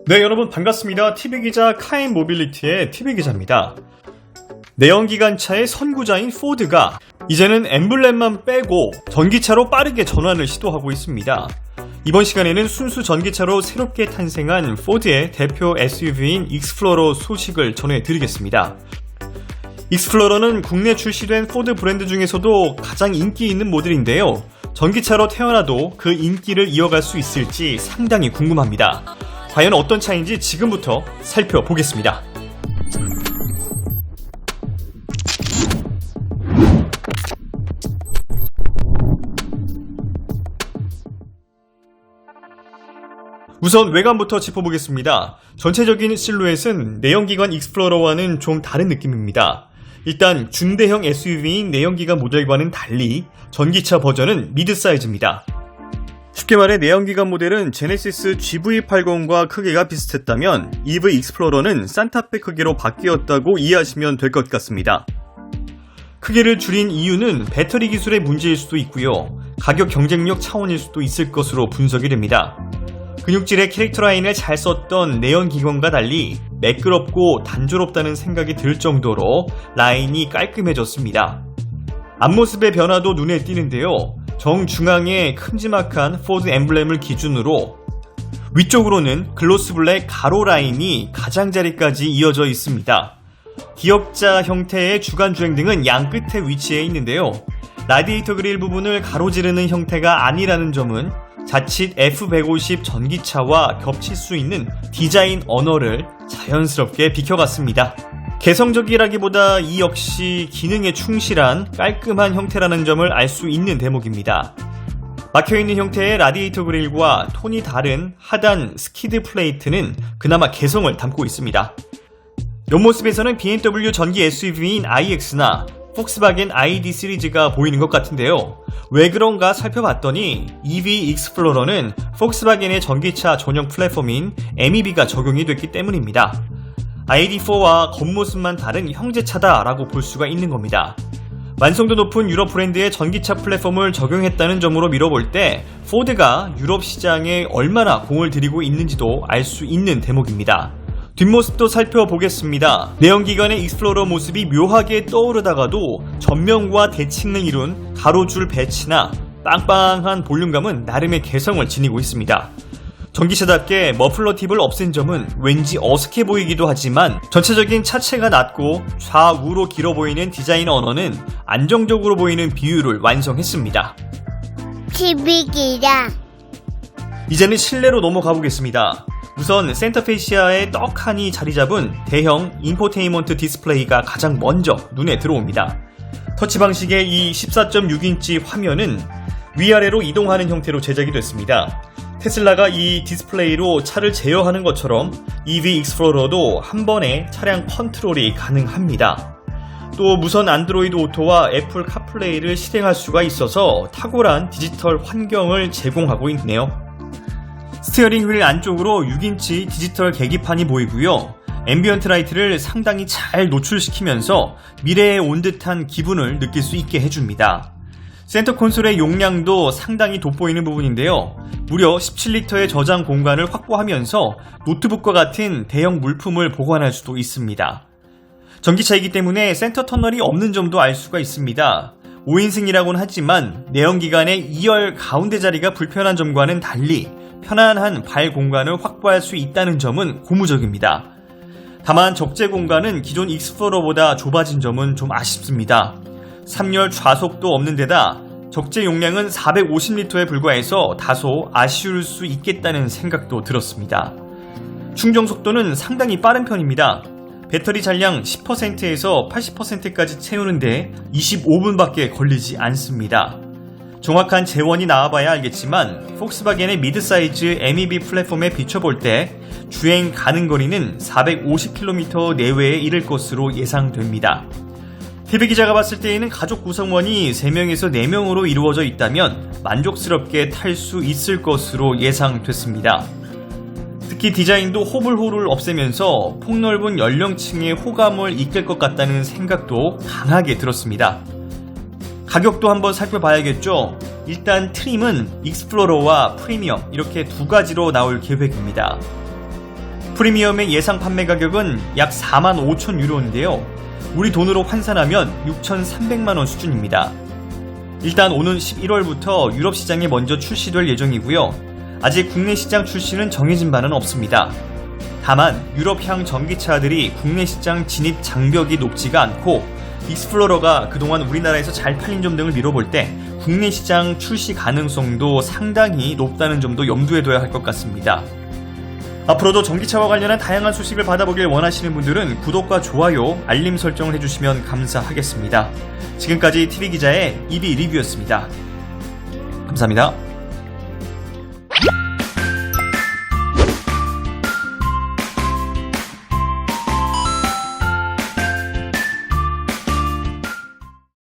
네, 여러분 반갑습니다. TV기자 카인 모빌리티의 TV기자입니다. 내연기관차의 선구자인 포드가 이제는 엠블렘만 빼고 전기차로 빠르게 전환을 시도하고 있습니다. 이번 시간에는 순수 전기차로 새롭게 탄생한 포드의 대표 SUV인 익스플로러 소식을 전해드리겠습니다. 익스플로러는 국내 출시된 포드 브랜드 중에서도 가장 인기 있는 모델인데요. 전기차로 태어나도 그 인기를 이어갈 수 있을지 상당히 궁금합니다. 과연 어떤 차인지 지금부터 살펴보겠습니다. 우선 외관부터 짚어보겠습니다. 전체적인 실루엣은 내연기관 익스플로러와는 좀 다른 느낌입니다. 일단 중대형 SUV인 내연기관 모델과는 달리 전기차 버전은 미드 사이즈입니다. 쉽게 말해 내연기관 모델은 제네시스 GV80과 크기가 비슷했다면 EV 익스플로러는 산타페 크기로 바뀌었다고 이해하시면 될 것 같습니다. 크기를 줄인 이유는 배터리 기술의 문제일 수도 있고요. 가격 경쟁력 차원일 수도 있을 것으로 분석이 됩니다. 근육질의 캐릭터 라인을 잘 썼던 내연기관과 달리 매끄럽고 단조롭다는 생각이 들 정도로 라인이 깔끔해졌습니다. 앞모습의 변화도 눈에 띄는데요. 정중앙에 큼지막한 포드 엠블렘을 기준으로 위쪽으로는 글로스 블랙 가로 라인이 가장자리까지 이어져 있습니다. 기역자 형태의 주간 주행등은 양 끝에 위치해 있는데요. 라디에이터 그릴 부분을 가로지르는 형태가 아니라는 점은 자칫 F150 전기차와 겹칠 수 있는 디자인 언어를 자연스럽게 비켜갔습니다. 개성적이라기보다 이 역시 기능에 충실한 깔끔한 형태라는 점을 알 수 있는 대목입니다. 막혀있는 형태의 라디에이터 그릴과 톤이 다른 하단 스키드 플레이트는 그나마 개성을 담고 있습니다. 옆모습에서는 BMW 전기 SUV인 iX나 폭스바겐 ID 시리즈가 보이는 것 같은데요. 왜 그런가 살펴봤더니 EV 익스플로러는 폭스바겐의 전기차 전용 플랫폼인 MEB가 적용이 됐기 때문입니다. ID4와 겉모습만 다른 형제차다라고 볼 수가 있는 겁니다. 완성도 높은 유럽 브랜드의 전기차 플랫폼을 적용했다는 점으로 미뤄볼 때 포드가 유럽 시장에 얼마나 공을 들이고 있는지도 알 수 있는 대목입니다. 뒷모습도 살펴보겠습니다. 내연기관의 익스플로러 모습이 묘하게 떠오르다가도 전면과 대칭을 이룬 가로줄 배치나 빵빵한 볼륨감은 나름의 개성을 지니고 있습니다. 전기차답게 머플러 팁을 없앤 점은 왠지 어색해 보이기도 하지만 전체적인 차체가 낮고 좌우로 길어 보이는 디자인 언어는 안정적으로 보이는 비율을 완성했습니다. TV기자. 이제는 실내로 넘어가 보겠습니다. 우선 센터페시아에 떡하니 자리 잡은 대형 인포테인먼트 디스플레이가 가장 먼저 눈에 들어옵니다. 터치 방식의 이 14.6인치 화면은 위아래로 이동하는 형태로 제작이 됐습니다. 테슬라가 이 디스플레이로 차를 제어하는 것처럼 EV 익스플로러도 한 번에 차량 컨트롤이 가능합니다. 또 무선 안드로이드 오토와 애플 카플레이를 실행할 수가 있어서 탁월한 디지털 환경을 제공하고 있네요. 스티어링 휠 안쪽으로 6인치 디지털 계기판이 보이고요. 앰비언트 라이트를 상당히 잘 노출시키면서 미래에 온 듯한 기분을 느낄 수 있게 해줍니다. 센터 콘솔의 용량도 상당히 돋보이는 부분인데요. 무려 17리터의 저장 공간을 확보하면서 노트북과 같은 대형 물품을 보관할 수도 있습니다. 전기차이기 때문에 센터 터널이 없는 점도 알 수가 있습니다. 5인승이라고는 하지만 내연기관의 2열 가운데 자리가 불편한 점과는 달리 편안한 발 공간을 확보할 수 있다는 점은 고무적입니다. 다만 적재 공간은 기존 익스플로러보다 좁아진 점은 좀 아쉽습니다. 3열 좌석도 없는 데다 적재 용량은 450리터에 불과해서 다소 아쉬울 수 있겠다는 생각도 들었습니다. 충전 속도는 상당히 빠른 편입니다. 배터리 잔량 10%에서 80%까지 채우는데 25분밖에 걸리지 않습니다. 정확한 재원이 나와봐야 알겠지만 폭스바겐의 미드사이즈 MEB 플랫폼에 비춰볼 때 주행 가능 거리는 450km 내외에 이를 것으로 예상됩니다. TV기자가 봤을 때에는 가족 구성원이 3명에서 4명으로 이루어져 있다면 만족스럽게 탈 수 있을 것으로 예상됐습니다. 특히 디자인도 호불호를 없애면서 폭넓은 연령층의 호감을 이끌 것 같다는 생각도 강하게 들었습니다. 가격도 한번 살펴봐야겠죠. 일단 트림은 익스플로러와 프리미엄 이렇게 두 가지로 나올 계획입니다. 프리미엄의 예상 판매 가격은 약 4만 5천 유로인데요. 우리 돈으로 환산하면 6,300만 원 수준입니다. 일단 오는 11월부터 유럽 시장에 먼저 출시될 예정이고요. 아직 국내 시장 출시는 정해진 바는 없습니다. 다만 유럽향 전기차들이 국내 시장 진입 장벽이 높지가 않고 익스플로러가 그동안 우리나라에서 잘 팔린 점 등을 미뤄볼 때 국내 시장 출시 가능성도 상당히 높다는 점도 염두에 둬야 할 것 같습니다. 앞으로도 전기차와 관련한 다양한 소식을 받아보길 원하시는 분들은 구독과 좋아요, 알림 설정을 해주시면 감사하겠습니다. 지금까지 TV기자의 이비 리뷰였습니다. 감사합니다.